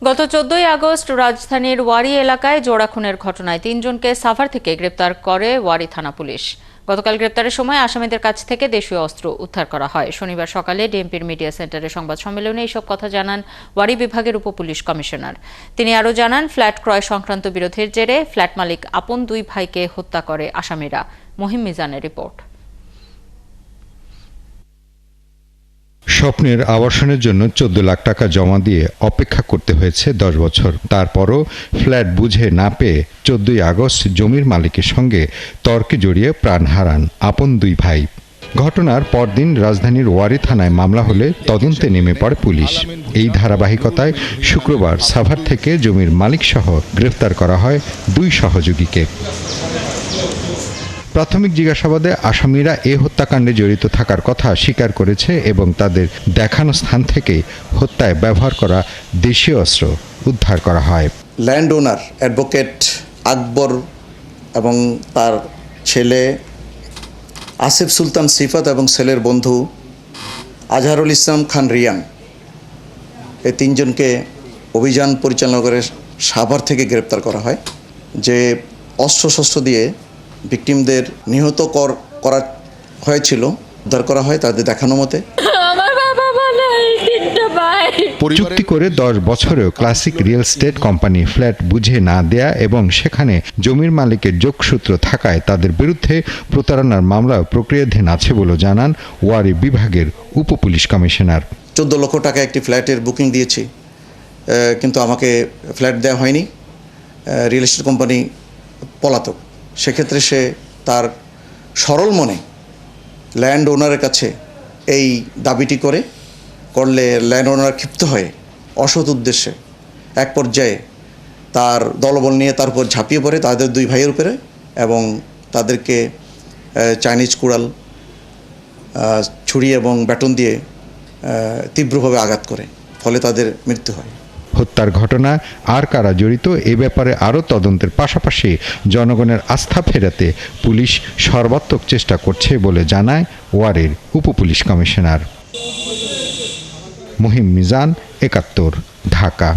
গত 14ই আগস্ট রাজধানীর ওয়ারী এলাকায় জোড়া খুনের ঘটনায় 3 জনকে সাভার থেকে গ্রেপ্তার করে ওয়ারী থানা পুলিশ। গতকাল গ্রেপ্তারের সময় আসামিদের কাছ থেকে দেশীয় অস্ত্র উদ্ধার করা হয়। শনিবার সকালে ডিএমপির মিডিয়া সেন্টারে সংবাদ সম্মেলনে এইসব কথা জানান ওয়ারী বিভাগের উপপুলিশ কমিশনার। তিনি আরও জানান, ফ্ল্যাট ক্রয় সংক্রান্ত বিরোধের জেরে ফ্ল্যাট মালিক আপন দুই ভাইকে হত্যা করে আসামিরা। মহিম মিজানের রিপোর্ট। স্বপ্নের আবাসনের জন্য 14 লাখ টাকা জমা দিয়ে অপেক্ষা করতে হয়েছে 10 বছর। তারপরও ফ্ল্যাট বুঝে না পেয়ে 14ই আগস্ট জমির মালিকের সঙ্গে তর্কে জড়িয়ে প্রাণ হারান আপন দুই ভাই। ঘটনার পরদিন রাজধানীর ওয়ারী থানায় মামলা হলে তদন্তে নেমে পড়ে পুলিশ। এই ধারাবাহিকতায় শুক্রবার সাভার থেকে জমির মালিকসহ গ্রেফতার করা হয় দুই সহযোগীকে। প্রাথমিক জিজ্ঞাসাবাদে আসামিরা এ হত্যাকাণ্ডে জড়িত থাকার কথা স্বীকার করেছে এবং তাদের দেখানো স্থান থেকে হত্যায় ব্যবহার করা দেশীয় অস্ত্র উদ্ধার করা হয়। ল্যান্ড ওনার অ্যাডভোকেট আকবর এবং তার ছেলে আসিফ সুলতান সিফাত এবং ছেলের বন্ধু আজহারুল ইসলাম খান রিয়ান, এই 3 জনকে অভিযান পরিচালনা করে সাভার থেকে গ্রেপ্তার করা হয়। যে অস্ত্রশস্ত্র দিয়ে ভিকটিমদের নিহত করা হয়েছিল উদ্ধার করা হয় তাদের দেখানো মতে। চুক্তি করে 10 বছরেও classic real estate company flat বুঝে না দেয়া এবং সেখানে জমির মালিকের যোগসূত্র থাকায় তাদের বিরুদ্ধে প্রতারণার মামলা প্রক্রিয়াধীন আছে বলে জানান ওয়ারী বিভাগের উপপুলিশ কমিশনার। 14 লক্ষ টাকা একটি ফ্ল্যাটের বুকিং দিয়েছি, কিন্তু আমাকে ফ্ল্যাট দেওয়া হয়নি। রিয়েল এস্টেট কোম্পানি পলাতক। সেক্ষেত্রে সে তার সরল মনে ল্যান্ড ওনারের কাছে এই দাবিটি করলে ল্যান্ড ওনার ক্ষিপ্ত হয়ে অসৎ উদ্দেশ্যে এক পর্যায়ে তার দলবল নিয়ে তার উপর ঝাঁপিয়ে পড়ে তাদের দুই ভাইয়ের উপরে এবং তাদেরকে চাইনিজ কুড়াল, ছুরি এবং ব্যাটন দিয়ে তীব্রভাবে আঘাত করে, ফলে তাদের মৃত্যু হয়। হত্যার ঘটনা আর কারা জড়িত এ ব্যাপারে আরও তদন্তের পাশাপাশি জনগণের আস্থা ফেরাতে পুলিশ সর্বাত্মক চেষ্টা করছে বলে জানায় ওয়ারীর উপপুলিশ কমিশনার। মহিম মিজান, 71, ঢাকা।